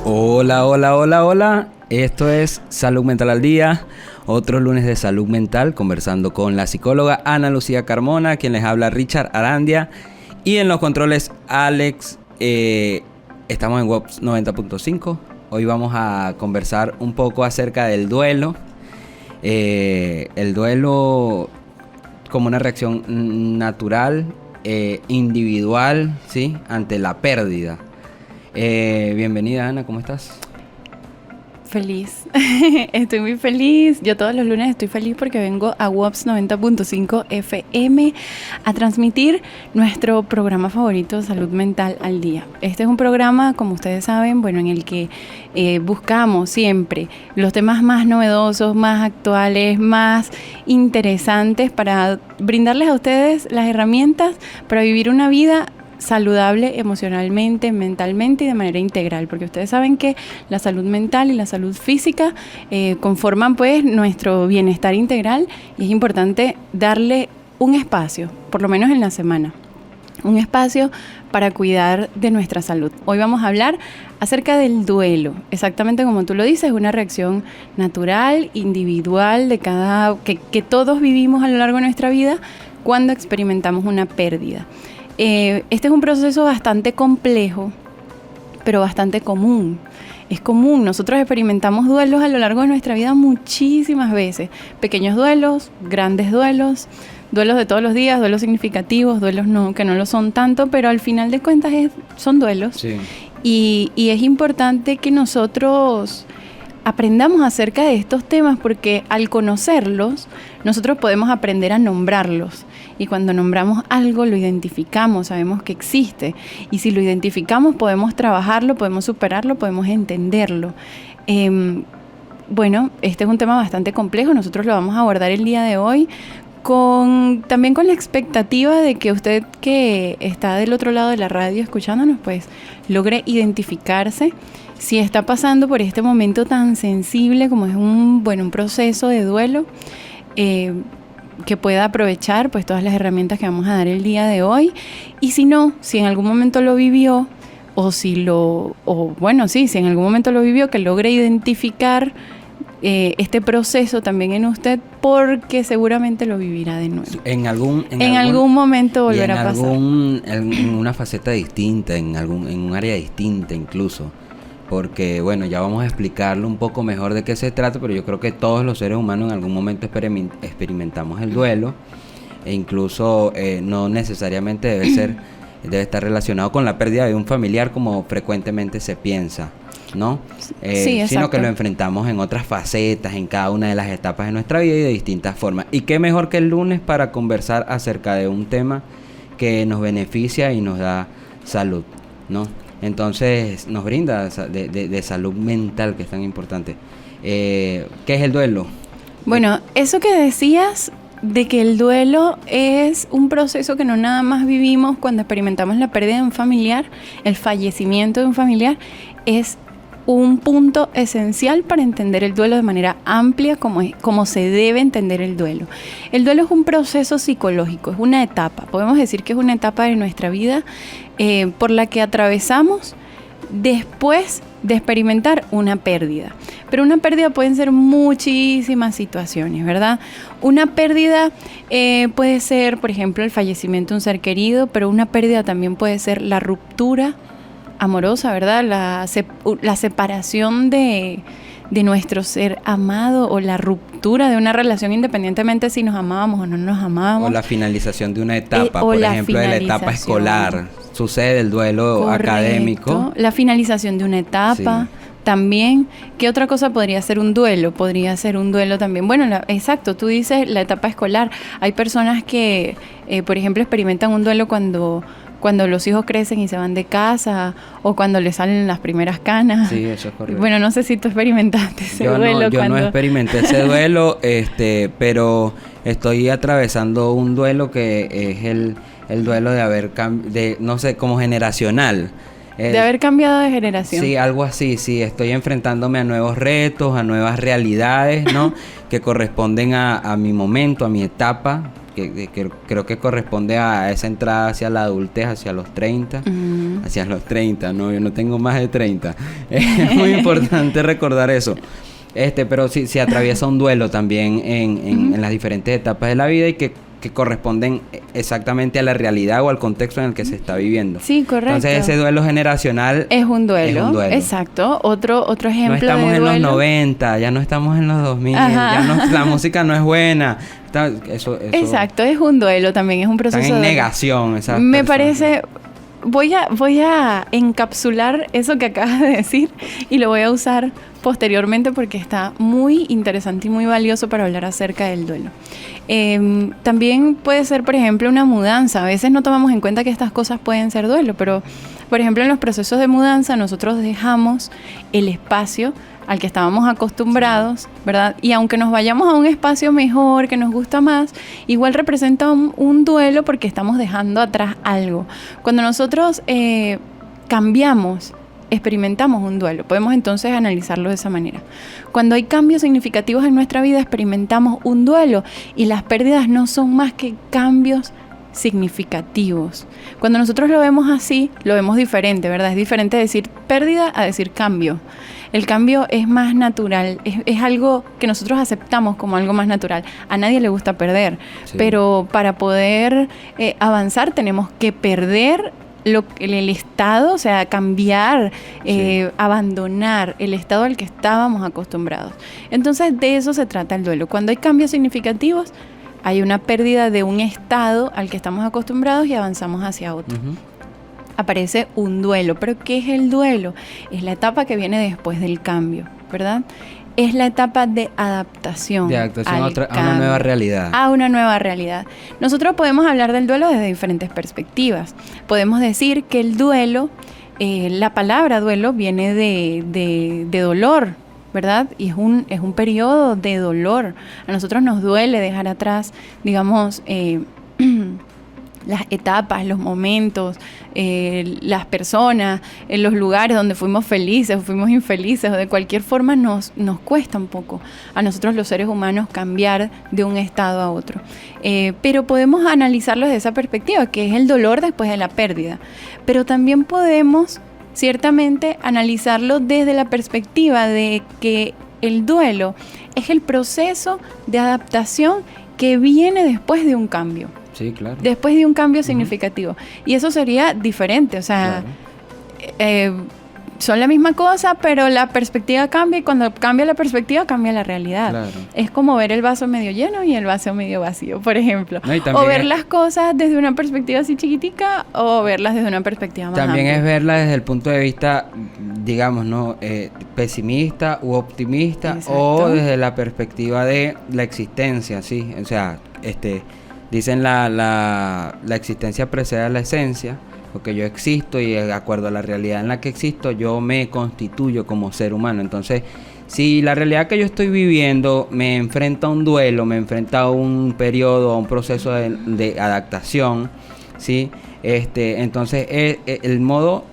Hola, hola, hola, hola. Esto es Salud Mental al Día. Otro lunes de salud mental conversando con la psicóloga Ana Lucía Carmona, quien les habla Richard Arandia. Y en los controles Alex. Estamos en WOPS 90.5. Hoy vamos a conversar un poco acerca del duelo. El duelo como una reacción natural, individual, ¿sí? Ante la pérdida. Bienvenida, Ana, ¿cómo estás? Feliz, estoy muy feliz. Yo todos los lunes estoy feliz porque vengo a WOPS 90.5 FM a transmitir nuestro programa favorito, Salud Mental al Día. Este es un programa, como ustedes saben, bueno, en el que buscamos siempre los temas más novedosos, más actuales, más interesantes para brindarles a ustedes las herramientas para vivir una vida saludable emocionalmente, mentalmente y de manera integral, porque ustedes saben que la salud mental y la salud física conforman pues nuestro bienestar integral y es importante darle un espacio, por lo menos en la semana, un espacio para cuidar de nuestra salud. Hoy vamos a hablar acerca del duelo, exactamente como tú lo dices, una reacción natural, individual de que todos vivimos a lo largo de nuestra vida cuando experimentamos una pérdida. Este es un proceso bastante complejo, pero bastante común. Es común, nosotros experimentamos duelos a lo largo de nuestra vida muchísimas veces. Pequeños duelos, grandes duelos, duelos de todos los días, duelos significativos, duelos que no lo son tanto, pero al final de cuentas son duelos. Sí. Y es importante que nosotros aprendamos acerca de estos temas porque al conocerlos, nosotros podemos aprender a nombrarlos. Y cuando nombramos algo, lo identificamos, sabemos que existe. Y si lo identificamos, podemos trabajarlo, podemos superarlo, podemos entenderlo. Bueno, este es un tema bastante complejo. Nosotros lo vamos a abordar el día de hoy también con la expectativa de que usted que está del otro lado de la radio escuchándonos, pues logre identificarse si está pasando por este momento tan sensible como es un proceso de duelo. Que pueda aprovechar pues todas las herramientas que vamos a dar el día de hoy, y si no, si en algún momento lo vivió si en algún momento lo vivió, que logre identificar este proceso también en usted, porque seguramente lo vivirá de nuevo. En algún momento volverá a pasar. En una faceta distinta, en un área distinta incluso. Porque, bueno, ya vamos a explicarlo un poco mejor de qué se trata, pero yo creo que todos los seres humanos en algún momento experimentamos el duelo, e incluso no necesariamente debe estar relacionado con la pérdida de un familiar como frecuentemente se piensa, ¿no? Sí, sino que lo enfrentamos en otras facetas, en cada una de las etapas de nuestra vida y de distintas formas. Y qué mejor que el lunes para conversar acerca de un tema que nos beneficia y nos da salud, ¿no? Entonces nos brinda de salud mental, que es tan importante. ¿Qué es el duelo? Bueno, eso que decías de que el duelo es un proceso que no nada más vivimos cuando experimentamos la pérdida de un familiar, el fallecimiento de un familiar, es un punto esencial para entender el duelo de manera amplia, como se debe entender el duelo. El duelo es un proceso psicológico, es una etapa, podemos decir que es una etapa de nuestra vida por la que atravesamos después de experimentar una pérdida. Pero una pérdida pueden ser muchísimas situaciones, ¿verdad? Una pérdida puede ser, por ejemplo, el fallecimiento de un ser querido, pero una pérdida también puede ser la ruptura amorosa, ¿verdad? La separación de nuestro ser amado, o la ruptura de una relación, independientemente si nos amábamos o no nos amábamos. O la finalización de una etapa, por ejemplo, de la etapa escolar. Sucede el duelo académico. La finalización de una etapa. Sí. También, ¿qué otra cosa podría ser un duelo? Podría ser un duelo también. Bueno, exacto, tú dices la etapa escolar. Hay personas que, por ejemplo, experimentan un duelo cuando los hijos crecen y se van de casa, o cuando les salen las primeras canas. Sí, eso es correcto. Bueno, no sé si tú experimentaste ese duelo. Yo no experimenté ese duelo, pero estoy atravesando un duelo que es el duelo de no sé, como generacional. De haber cambiado de generación. Sí, algo así, sí. Estoy enfrentándome a nuevos retos, a nuevas realidades, ¿no? Que corresponden a mi momento, a mi etapa, que creo que corresponde a esa entrada hacia la adultez, hacia los 30. Hacia los 30, ¿no? Yo no tengo más de 30. Es muy importante recordar eso. Pero sí, se atraviesa un duelo también en las diferentes etapas de la vida y que corresponden exactamente a la realidad o al contexto en el que se está viviendo. Sí, correcto. Entonces ese duelo generacional es un duelo. Exacto. Otro ejemplo de duelo. No estamos en los 90, ya no estamos en los 2000, la música no es buena. Eso exacto, es un duelo también, es un proceso en negación. Me parece... Voy a encapsular eso que acabas de decir y lo voy a usar posteriormente porque está muy interesante y muy valioso para hablar acerca del duelo. También puede ser, por ejemplo, una mudanza. A veces no tomamos en cuenta que estas cosas pueden ser duelo, pero, por ejemplo, en los procesos de mudanza nosotros dejamos el espacio al que estábamos acostumbrados, ¿verdad? Y aunque nos vayamos a un espacio mejor, que nos gusta más, igual representa un duelo porque estamos dejando atrás algo. Cuando nosotros cambiamos, experimentamos un duelo. Podemos entonces analizarlo de esa manera. Cuando hay cambios significativos en nuestra vida, experimentamos un duelo y las pérdidas no son más que cambios significativos. Cuando nosotros lo vemos así, lo vemos diferente, ¿verdad? Es diferente decir pérdida a decir cambio. El cambio es más natural, es algo que nosotros aceptamos como algo más natural. A nadie le gusta perder, pero para poder avanzar tenemos que perder el estado, o sea, cambiar, abandonar el estado al que estábamos acostumbrados. Entonces, de eso se trata el duelo. Cuando hay cambios significativos, hay una pérdida de un estado al que estamos acostumbrados y avanzamos hacia otro. Aparece un duelo. ¿Pero qué es el duelo? Es la etapa que viene después del cambio, ¿verdad? Es la etapa de adaptación. De adaptación a una nueva realidad. A una nueva realidad. Nosotros podemos hablar del duelo desde diferentes perspectivas. Podemos decir que el duelo, la palabra duelo viene de dolor, ¿verdad? Y es un periodo de dolor. A nosotros nos duele dejar atrás, digamos, las etapas, los momentos, las personas, los lugares donde fuimos felices o fuimos infelices, o de cualquier forma nos cuesta un poco a nosotros los seres humanos cambiar de un estado a otro. Pero podemos analizarlo desde esa perspectiva, que es el dolor después de la pérdida. Pero también podemos, ciertamente, analizarlo desde la perspectiva de que el duelo es el proceso de adaptación que viene después de un cambio. Sí, claro. Después de un cambio significativo. Y eso sería diferente, o sea, son la misma cosa, pero la perspectiva cambia y cuando cambia la perspectiva cambia la realidad. Claro. Es como ver el vaso medio lleno y el vaso medio vacío, por ejemplo. No, o ver las cosas desde una perspectiva así chiquitica o verlas desde una perspectiva más también amplia. Es verlas desde el punto de vista, digamos, ¿no? Pesimista u optimista. Exacto. O desde la perspectiva de la existencia, ¿sí? O sea, dicen la existencia precede a la esencia, porque yo existo y de acuerdo a la realidad en la que existo, yo me constituyo como ser humano. Entonces, si la realidad que yo estoy viviendo me enfrenta a un duelo, me enfrenta a un periodo, a un proceso de adaptación, ¿sí? Entonces, el modo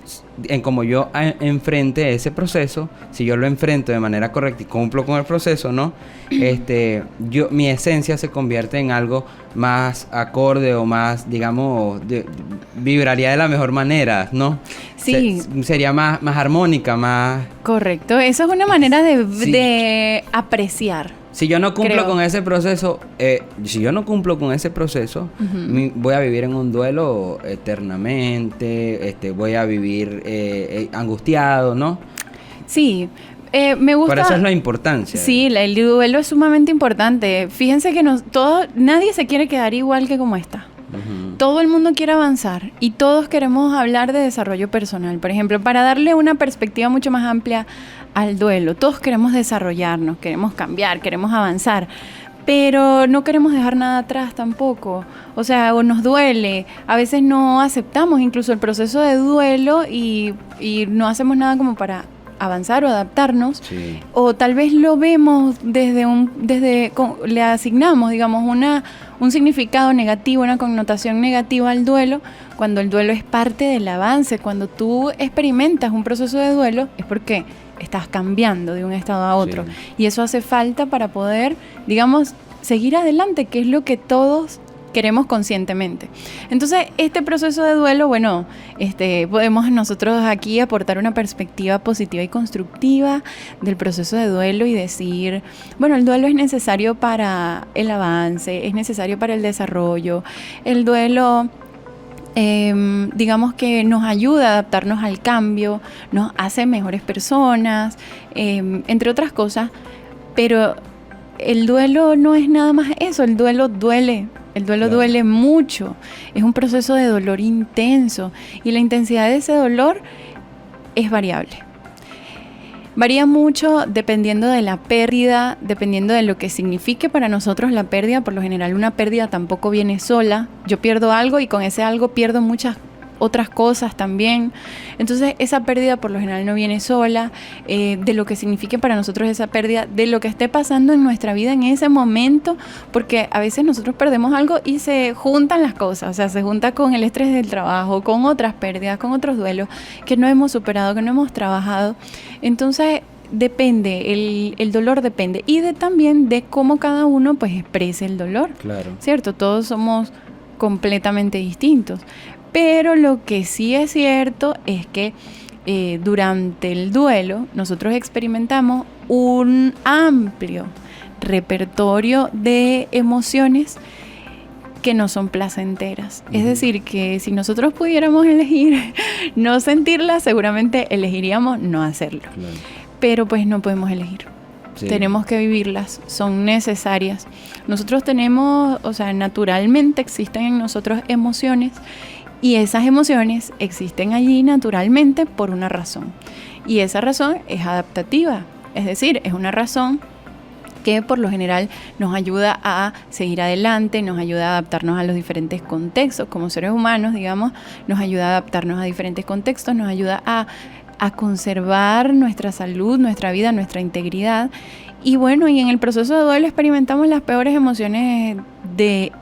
en como yo enfrente ese proceso, si yo lo enfrento de manera correcta y cumplo con el proceso, ¿no? Mi esencia se convierte en algo más acorde o más, digamos, vibraría de la mejor manera, ¿no? Sí. Sería más armónica, más... Correcto, eso es una manera de apreciar. Si yo no cumplo con ese proceso, voy a vivir en un duelo eternamente, voy a vivir angustiado, ¿no? Sí, me gusta... Por eso es la importancia. Sí, el duelo es sumamente importante. Fíjense que nadie se quiere quedar igual que como está. Uh-huh. Todo el mundo quiere avanzar y todos queremos hablar de desarrollo personal. Por ejemplo, para darle una perspectiva mucho más amplia al duelo, todos queremos desarrollarnos, queremos cambiar, queremos avanzar, pero no queremos dejar nada atrás tampoco. O sea, o nos duele, a veces no aceptamos incluso el proceso de duelo y no hacemos nada como para avanzar o adaptarnos, Sí. o tal vez lo vemos le asignamos, digamos, un significado negativo, una connotación negativa al duelo, cuando el duelo es parte del avance. Cuando tú experimentas un proceso de duelo es porque estás cambiando de un estado a otro, Sí. y eso hace falta para poder, digamos, seguir adelante, que es lo que todos queremos conscientemente. Entonces, este proceso de duelo, bueno, podemos nosotros aquí aportar una perspectiva positiva y constructiva del proceso de duelo y decir, bueno, el duelo es necesario para el avance, es necesario para el desarrollo. El duelo, digamos que nos ayuda a adaptarnos al cambio, nos hace mejores personas, entre otras cosas, pero el duelo no es nada más eso, el duelo duele. El duelo Claro. duele mucho, es un proceso de dolor intenso, y la intensidad de ese dolor es variable. Varía mucho dependiendo de la pérdida, dependiendo de lo que signifique para nosotros la pérdida. Por lo general, una pérdida tampoco viene sola. Yo pierdo algo y con ese algo pierdo muchas otras cosas también. Entonces, esa pérdida por lo general no viene sola. De lo que signifique para nosotros esa pérdida, de lo que esté pasando en nuestra vida en ese momento, porque a veces nosotros perdemos algo y se juntan las cosas, o sea, se junta con el estrés del trabajo, con otras pérdidas, con otros duelos que no hemos superado, que no hemos trabajado. Entonces, depende, el dolor depende, y también de cómo cada uno pues exprese el dolor. Claro. ¿Cierto? Todos somos completamente distintos. Pero lo que sí es cierto es que durante el duelo nosotros experimentamos un amplio repertorio de emociones que no son placenteras. Uh-huh. Es decir, que si nosotros pudiéramos elegir no sentirlas, seguramente elegiríamos no hacerlo. Claro. Pero pues no podemos elegir. Sí. Tenemos que vivirlas, son necesarias. Nosotros tenemos, o sea, naturalmente existen en nosotros emociones, y esas emociones existen allí naturalmente por una razón. Y esa razón es adaptativa, es decir, es una razón que por lo general nos ayuda a seguir adelante, nos ayuda a adaptarnos a los diferentes contextos como seres humanos, digamos, nos ayuda a adaptarnos a diferentes contextos, nos ayuda a conservar nuestra salud, nuestra vida, nuestra integridad. Y bueno, y en el proceso de duelo experimentamos las peores emociones de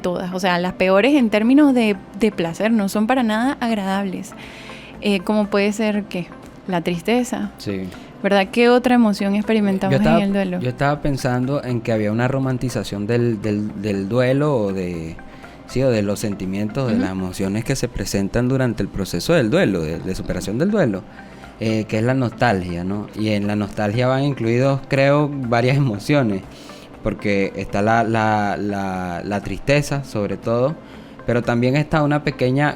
todas, o sea, las peores en términos de placer, no son para nada agradables, como puede ser, ¿qué? La tristeza. Sí. ¿Verdad? ¿Qué otra emoción experimentamos en el duelo? Yo estaba pensando en que había una romantización del duelo, o de los sentimientos, de las emociones que se presentan durante el proceso del duelo, de superación del duelo, que es la nostalgia, ¿no? Y en la nostalgia van incluidos, creo, varias emociones, porque está la tristeza, sobre todo, pero también está una pequeña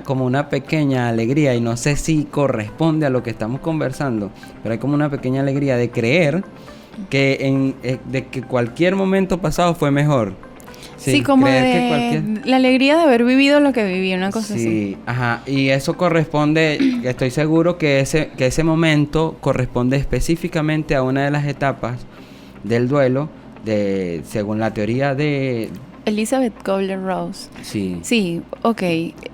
alegría, y no sé si corresponde a lo que estamos conversando, pero hay como una pequeña alegría de creer que de que cualquier momento pasado fue mejor. Sí, como la alegría de haber vivido lo que viví, una cosa así. Sí, ajá, y eso corresponde, estoy seguro que ese momento corresponde específicamente a una de las etapas del duelo, según la teoría de Elizabeth Kubler-Ross. Sí. Sí, ok.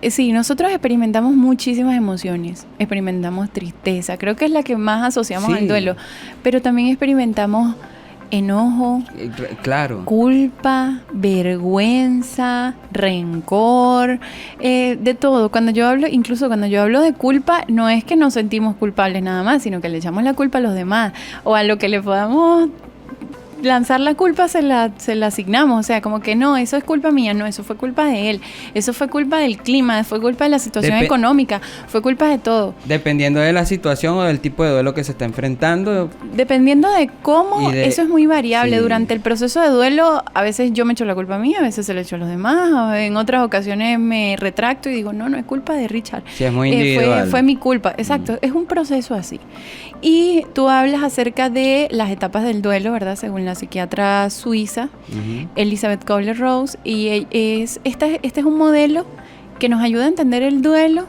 Sí, nosotros experimentamos muchísimas emociones. Experimentamos tristeza, creo que es la que más asociamos al duelo. Pero también experimentamos enojo, claro, culpa, vergüenza, rencor, de todo. Incluso cuando yo hablo de culpa, no es que nos sentimos culpables nada más, sino que le echamos la culpa a los demás, o a lo que le podamos lanzar la culpa se la asignamos, o sea, como que no, eso es culpa mía, no, eso fue culpa de él, eso fue culpa del clima, fue culpa de la situación económica, fue culpa de todo. Dependiendo de la situación o del tipo de duelo que se está enfrentando. Dependiendo de cómo, eso es muy variable. Sí. Durante el proceso de duelo, a veces yo me echo la culpa a mí, a veces se la echo a los demás, en otras ocasiones me retracto y digo, no es culpa de Richard. Sí, es muy individual. Fue mi culpa, exacto, es un proceso así. Y tú hablas acerca de las etapas del duelo, ¿verdad? Según la psiquiatra suiza, Elizabeth Kubler-Ross, y este es un modelo que nos ayuda a entender el duelo,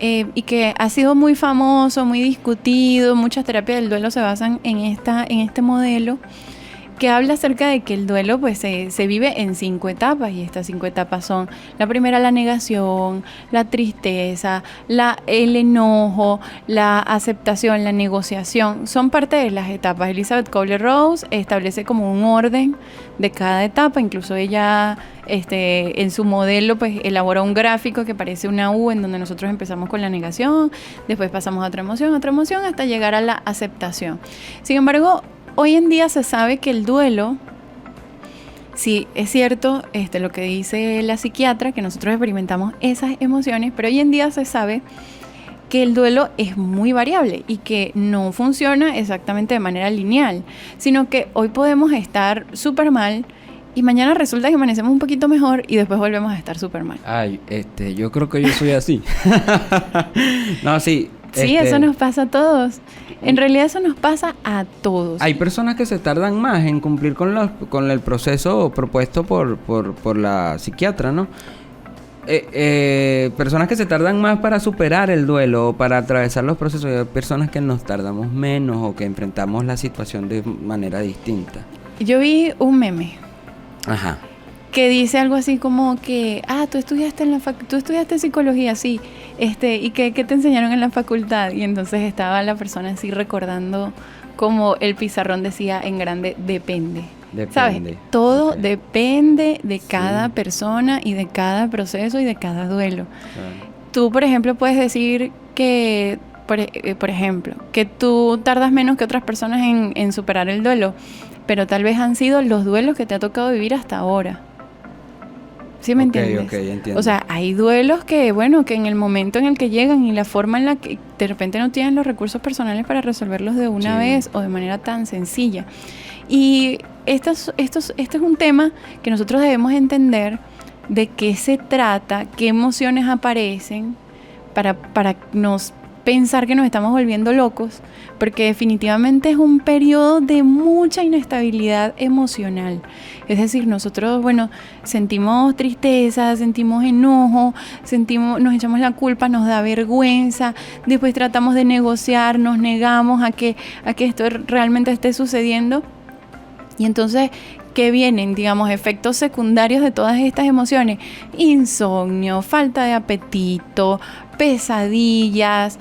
y que ha sido muy famoso, muy discutido. Muchas terapias del duelo se basan en este modelo, que habla acerca de que el duelo pues se vive en 5 etapas, y estas 5 etapas son: la primera, la negación, la tristeza, el enojo, la aceptación, la negociación. Son parte de las etapas. Elizabeth Kubler-Ross establece como un orden de cada etapa. Incluso ella en su modelo pues elabora un gráfico que parece una U, en donde nosotros empezamos con la negación, después pasamos a otra emoción, hasta llegar a la aceptación. Sin embargo, hoy en día se sabe que el duelo, sí, es cierto lo que dice la psiquiatra, que nosotros experimentamos esas emociones, pero hoy en día se sabe que el duelo es muy variable y que no funciona exactamente de manera lineal, sino que hoy podemos estar súper mal y mañana resulta que amanecemos un poquito mejor y después volvemos a estar súper mal. Ay, yo creo que yo soy así. No, sí. Sí, eso nos pasa a todos. En realidad eso nos pasa a todos. Hay personas que se tardan más en cumplir con el proceso propuesto por la psiquiatra, ¿no? Personas que se tardan más para superar el duelo o para atravesar los procesos. Hay personas que nos tardamos menos o que enfrentamos la situación de manera distinta. Yo vi un meme. Ajá. Que dice algo así como que, tú estudiaste psicología, sí, ¿y qué te enseñaron en la facultad? Y entonces estaba la persona así recordando como el pizarrón decía en grande: depende. ¿Sabes? Todo depende de cada persona y de cada proceso y de cada duelo. Tú, por ejemplo, puedes decir que, por ejemplo, que tú tardas menos que otras personas en superar el duelo, pero tal vez han sido los duelos que te ha tocado vivir hasta ahora. ¿Sí me entiendes? Ok, entiendo. O sea, hay duelos que en el momento en el que llegan y la forma en la que de repente no tienen los recursos personales para resolverlos de una vez o de manera tan sencilla. Y esto es un tema que nosotros debemos entender de qué se trata, qué emociones aparecen para nos pensar que nos estamos volviendo locos, porque definitivamente es un periodo de mucha inestabilidad emocional. Es decir, nosotros, sentimos tristeza, sentimos enojo, nos echamos la culpa, nos da vergüenza, después tratamos de negociar, nos negamos a que esto realmente esté sucediendo. Y entonces, ¿qué vienen? Digamos, efectos secundarios de todas estas emociones: insomnio, falta de apetito, pesadillas,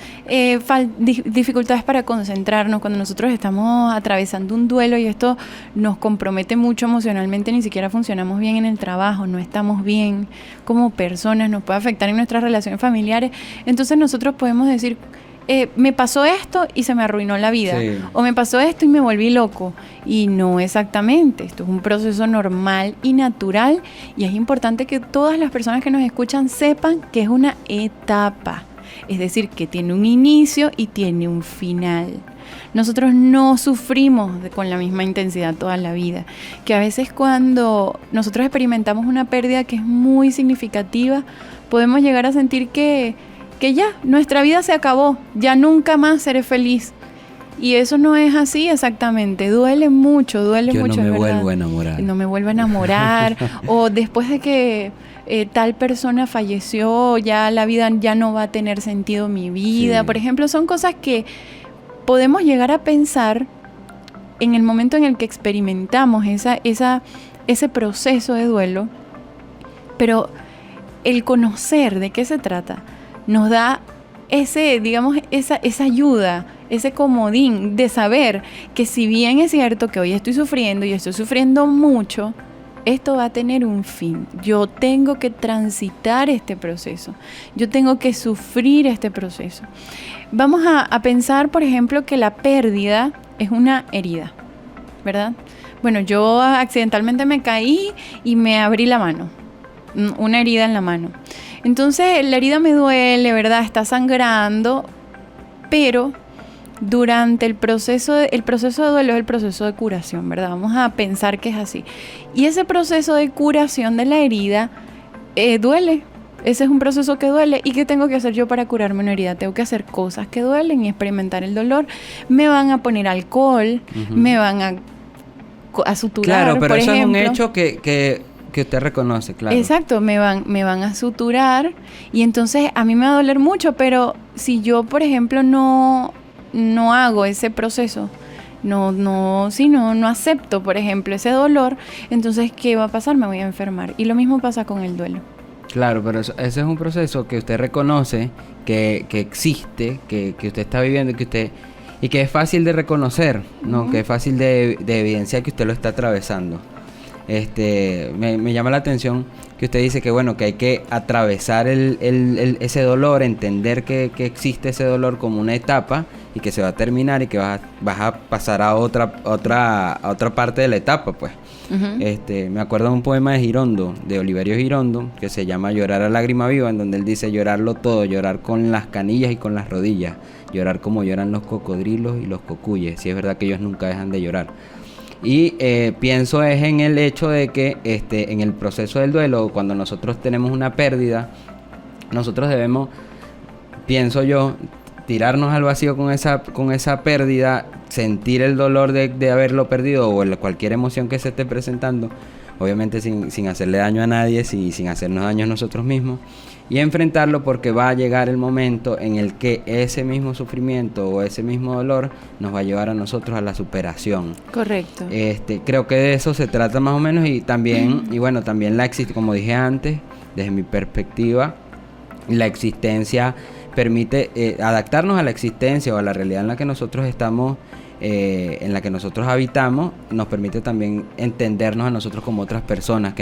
dificultades para concentrarnos. Cuando nosotros estamos atravesando un duelo y esto nos compromete mucho emocionalmente, ni siquiera funcionamos bien en el trabajo, no estamos bien como personas, nos puede afectar en nuestras relaciones familiares. Entonces nosotros podemos decir: me pasó esto y se me arruinó la vida, sí. O me pasó esto y me volví loco. Y no exactamente, esto es un proceso normal y natural, y es importante que todas las personas que nos escuchan sepan que es una etapa, es decir, que tiene un inicio y tiene un final. Nosotros no sufrimos con la misma intensidad toda la vida, que a veces cuando nosotros experimentamos una pérdida que es muy significativa, podemos llegar a sentir que ya, nuestra vida se acabó, ya nunca más seré feliz. Y eso no es así exactamente, duele mucho, Yo no me vuelvo a enamorar. No me vuelvo a enamorar, o después de que tal persona falleció, ya la vida ya no va a tener sentido mi vida. Sí. Por ejemplo, son cosas que podemos llegar a pensar en el momento en el que experimentamos ese proceso de duelo, pero el conocer de qué se trata nos da esa ayuda, ese comodín de saber que, si bien es cierto que hoy estoy sufriendo y estoy sufriendo mucho, esto va a tener un fin. Yo tengo que transitar este proceso, yo tengo que sufrir este proceso. Vamos a pensar, por ejemplo, que la pérdida es una herida, ¿verdad? Bueno, yo accidentalmente me caí y me abrí la mano, una herida en la mano. Entonces la herida me duele, ¿verdad? Está sangrando, pero durante el proceso de duelo es el proceso de curación, ¿verdad? Vamos a pensar que es así. Y ese proceso de curación de la herida duele. Ese es un proceso que duele. ¿Y qué tengo que hacer yo para curarme una herida? Tengo que hacer cosas que duelen y experimentar el dolor. Me van a poner alcohol, me van a suturar, claro, pero por eso ejemplo. Es un hecho que usted reconoce, claro. Exacto, me van a suturar y entonces a mí me va a doler mucho, pero si yo, por ejemplo, no hago ese proceso no acepto, por ejemplo, ese dolor, entonces, ¿qué va a pasar? Me voy a enfermar. Y lo mismo pasa con el duelo. Claro, pero ese es un proceso que usted reconoce, que existe, que usted está viviendo y que es fácil de reconocer, ¿no? Que es fácil de evidenciar que usted lo está atravesando. Me llama la atención que usted dice que bueno, que hay que atravesar ese dolor, entender que existe ese dolor como una etapa y que se va a terminar y que vas a pasar a otra parte de la etapa, pues. Me acuerdo de un poema de Girondo, de Oliverio Girondo, que se llama Llorar a lágrima viva, en donde él dice llorarlo todo, llorar con las canillas y con las rodillas, llorar como lloran los cocodrilos y los cocuyes. Si es verdad que ellos nunca dejan de llorar. Y pienso es en el hecho de que en el proceso del duelo, cuando nosotros tenemos una pérdida, nosotros debemos, pienso yo, tirarnos al vacío con esa pérdida, sentir el dolor de haberlo perdido o cualquier emoción que se esté presentando, obviamente sin hacerle daño a nadie, sin hacernos daño a nosotros mismos, y enfrentarlo, porque va a llegar el momento en el que ese mismo sufrimiento o ese mismo dolor nos va a llevar a nosotros a la superación. Correcto. Creo que de eso se trata más o menos, y también, también como dije antes, desde mi perspectiva, la existencia permite adaptarnos a la existencia o a la realidad en la que nosotros estamos, en la que nosotros habitamos, nos permite también entendernos a nosotros como otras personas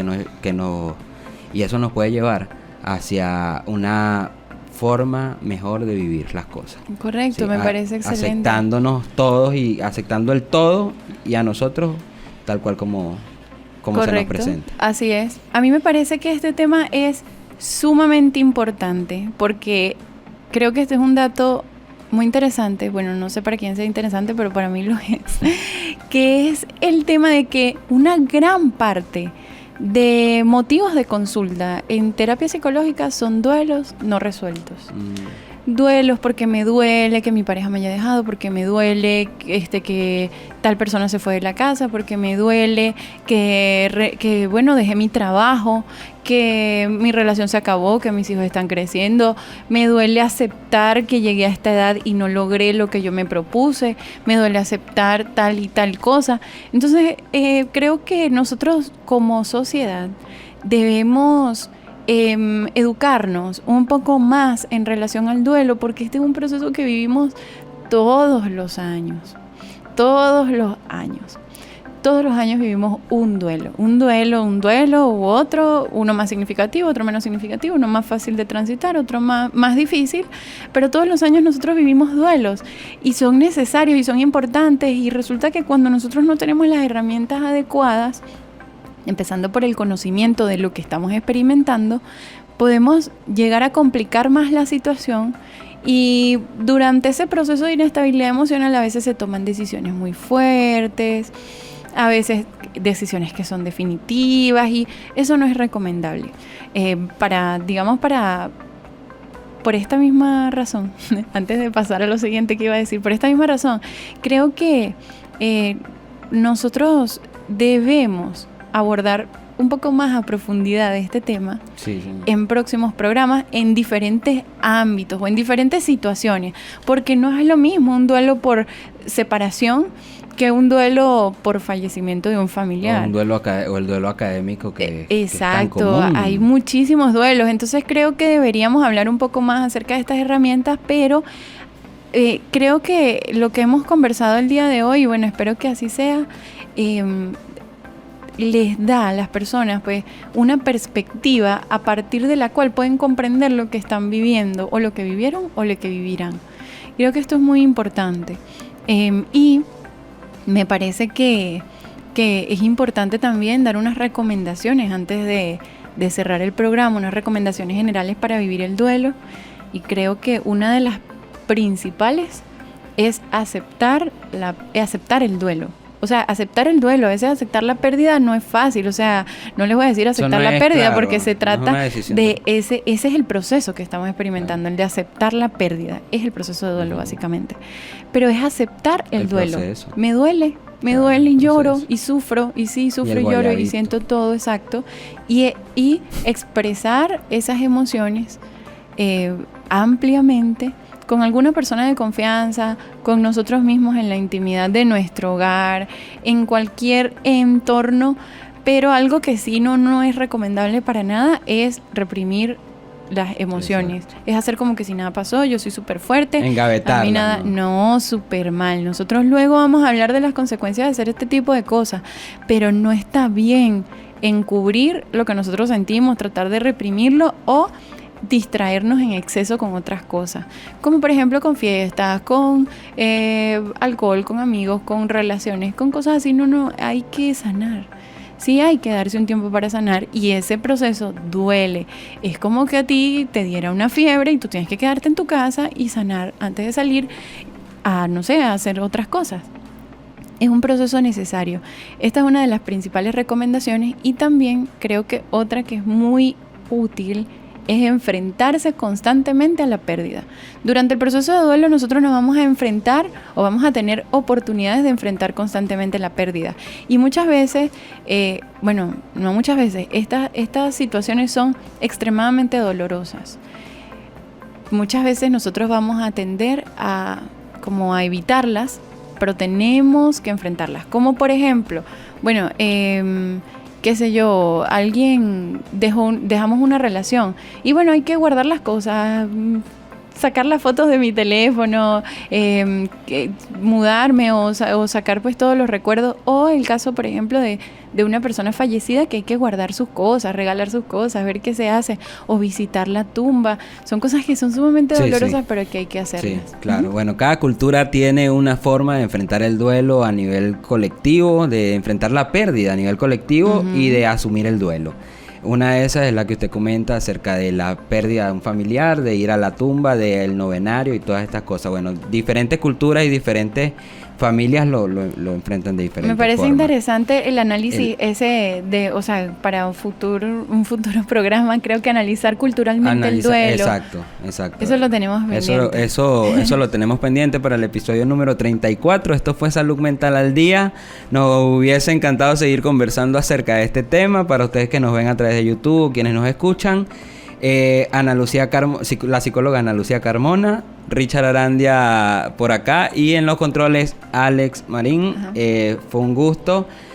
y eso nos puede llevar hacia una forma mejor de vivir las cosas. Correcto, sí, me parece excelente. Aceptándonos todos y aceptando el todo y a nosotros tal cual como se nos presenta. Así es. A mí me parece que este tema es sumamente importante porque creo que este es un dato muy interesante, bueno, no sé para quién sea interesante, pero para mí lo es, que es el tema de que una gran parte de motivos de consulta en terapia psicológica son duelos no resueltos. Duelos porque me duele que mi pareja me haya dejado, porque me duele que tal persona se fue de la casa, porque me duele que dejé mi trabajo, que mi relación se acabó, que mis hijos están creciendo, me duele aceptar que llegué a esta edad y no logré lo que yo me propuse, me duele aceptar tal y tal cosa. Entonces, creo que nosotros como sociedad debemos educarnos un poco más en relación al duelo, porque este es un proceso que vivimos todos los años vivimos un duelo u otro, uno más significativo, otro menos significativo, uno más fácil de transitar, otro más difícil, pero todos los años nosotros vivimos duelos y son necesarios y son importantes, y resulta que cuando nosotros no tenemos las herramientas adecuadas, empezando por el conocimiento de lo que estamos experimentando, podemos llegar a complicar más la situación, y durante ese proceso de inestabilidad emocional a veces se toman decisiones muy fuertes, a veces decisiones que son definitivas, y eso no es recomendable. Por esta misma razón, antes de pasar a lo siguiente que iba a decir, por esta misma razón, creo que nosotros debemos abordar un poco más a profundidad de este tema en próximos programas, en diferentes ámbitos o en diferentes situaciones, porque no es lo mismo un duelo por separación que un duelo por fallecimiento de un familiar. O el duelo académico que exacto, es tan común. Hay muchísimos duelos, entonces creo que deberíamos hablar un poco más acerca de estas herramientas, pero creo que lo que hemos conversado el día de hoy, bueno, espero que así sea, les da a las personas pues una perspectiva a partir de la cual pueden comprender lo que están viviendo, o lo que vivieron o lo que vivirán. Creo que esto es muy importante, y me parece que es importante también dar unas recomendaciones antes de cerrar el programa, unas recomendaciones generales para vivir el duelo, y creo que una de las principales es aceptar el duelo. O sea, aceptar el duelo, a veces aceptar la pérdida no es fácil, o sea, no les voy a decir aceptar la pérdida, claro, porque se trata de ese es el proceso que estamos experimentando, el de aceptar la pérdida, es el proceso de duelo básicamente, pero es aceptar el duelo. Proceso. Me duele y lloro y sufro, y sí, sufro y lloro y siento todo, exacto, y expresar esas emociones ampliamente, con alguna persona de confianza, con nosotros mismos en la intimidad de nuestro hogar, en cualquier entorno, pero algo que sí no es recomendable para nada es reprimir las emociones. Exacto. Es hacer como que si nada pasó, yo soy súper fuerte. Engavetarla. A mí nada, no, súper mal. Nosotros luego vamos a hablar de las consecuencias de hacer este tipo de cosas, pero no está bien encubrir lo que nosotros sentimos, tratar de reprimirlo o distraernos en exceso con otras cosas, como por ejemplo con fiestas, con alcohol, con amigos, con relaciones, con cosas así. No, hay que sanar. Sí, hay que darse un tiempo para sanar y ese proceso duele. Es como que a ti te diera una fiebre y tú tienes que quedarte en tu casa y sanar antes de salir a, no sé, a hacer otras cosas. Es un proceso necesario. Esta es una de las principales recomendaciones y también creo que otra que es muy útil es enfrentarse constantemente a la pérdida. Durante el proceso de duelo nosotros nos vamos a enfrentar o vamos a tener oportunidades de enfrentar constantemente la pérdida. Y muchas veces, no muchas veces, estas situaciones son extremadamente dolorosas. Muchas veces nosotros vamos a tender a evitarlas, pero tenemos que enfrentarlas. Como por ejemplo, qué sé yo, alguien dejamos una relación y bueno, hay que guardar las cosas, sacar las fotos de mi teléfono, mudarme o sacar pues todos los recuerdos, o el caso por ejemplo de una persona fallecida que hay que guardar sus cosas, regalar sus cosas, ver qué se hace o visitar la tumba. Son cosas que son sumamente dolorosas, pero que hay que hacerlas. Sí, claro. Bueno, cada cultura tiene una forma de enfrentar el duelo a nivel colectivo, de enfrentar la pérdida a nivel colectivo y de asumir el duelo. Una de esas es la que usted comenta acerca de la pérdida de un familiar, de ir a la tumba, del novenario y todas estas cosas. Bueno, diferentes culturas y diferentes familias lo enfrentan de diferentes formas. Me parece interesante el análisis para un futuro programa, creo que analizar culturalmente el duelo. Exacto. Eso lo tenemos pendiente. Eso lo tenemos pendiente para el episodio número 34. Esto fue Salud Mental al Día. Nos hubiese encantado seguir conversando acerca de este tema. Para ustedes que nos ven a través de YouTube, quienes nos escuchan, la psicóloga Ana Lucía Carmona, Richard Arandia por acá y en los controles Alex Marín. Fue un gusto.